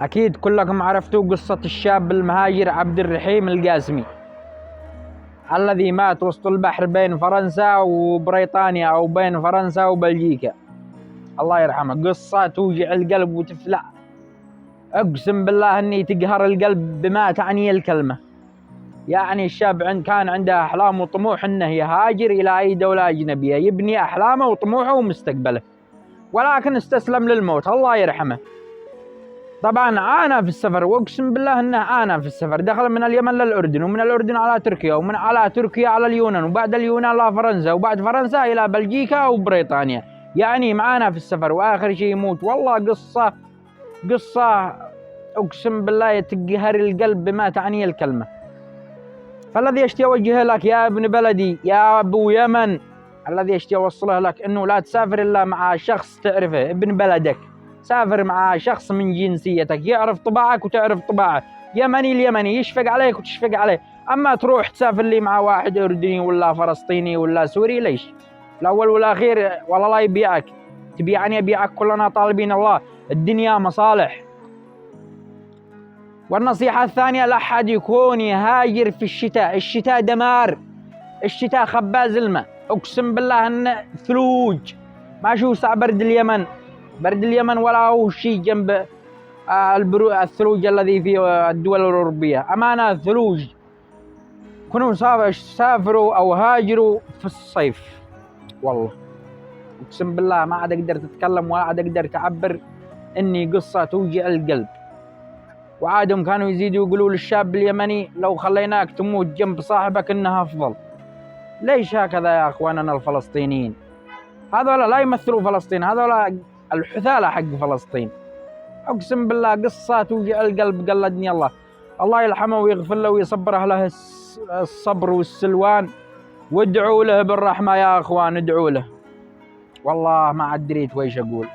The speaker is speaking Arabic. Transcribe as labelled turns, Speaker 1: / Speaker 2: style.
Speaker 1: أكيد كلكم عرفتوا قصة الشاب المهاجر عبد الرحيم القاسمي الذي مات وسط البحر بين فرنسا وبريطانيا أو بين فرنسا وبلجيكا. الله يرحمه. قصة توجع القلب وتفلع، أقسم بالله أني تقهر القلب بما تعني الكلمة. يعني الشاب كان عنده أحلام وطموح أنه يهاجر إلى أي دولة أجنبية، يبني أحلامه وطموحه ومستقبله، ولكن استسلم للموت. الله يرحمه. طبعا عانى في السفر، واقسم بالله انه عانى في السفر. دخل من اليمن للاردن، ومن الاردن على تركيا، ومن على تركيا على اليونان، وبعد اليونان الى فرنسا، وبعد فرنسا الى بلجيكا وبريطانيا. يعني معانا في السفر، واخر شيء يموت. والله قصة اقسم بالله تقهر القلب بما تعني الكلمة. فالذي اشتي اوجهه لك يا ابن بلدي، يا ابو يمن، الذي اشتي اوصله لك انه لا تسافر الا مع شخص تعرفه، ابن بلدك. سافر مع شخص من جنسيتك يعرف طباعك وتعرف طباعه، يمني اليمني يشفق عليك وتشفق عليه. اما تروح تسافر لي مع واحد اردني ولا فلسطيني ولا سوري، ليش؟ الاول والاخير والله لا يبيعك. تبيعني ابيعك، كلنا طالبين الله، الدنيا مصالح. والنصيحة الثانية، لا أحد يكون يهاجر في الشتاء. الشتاء دمار، الشتاء خباز الماء. أقسم بالله أن ثلوج، ما شو ساعة برد اليمن، برد اليمن ولا هو شيء جنب الثلوج الذي في الدول الأوروبية. أمانة ثلوج. كونوا سافروا أو هاجروا في الصيف. والله أقسم بالله ما عاد أقدر تتكلم ولا عاد أقدر تعبر، إني قصة توجع القلب. وعادهم كانوا يزيدوا يقولوا للشاب اليمني لو خليناك تموت جنب صاحبك إنها أفضل. ليش هكذا يا أخواننا الفلسطينيين؟ هذولا لا يمثلوا فلسطين، هذولا الحثالة حق فلسطين. أقسم بالله قصة توجع القلب. قلدني الله، الله يرحمه ويغفر له ويصبر أهله الصبر والسلوان. وادعوا له بالرحمة يا أخوان، ادعوا له. والله ما عاد دريت ويش أقول.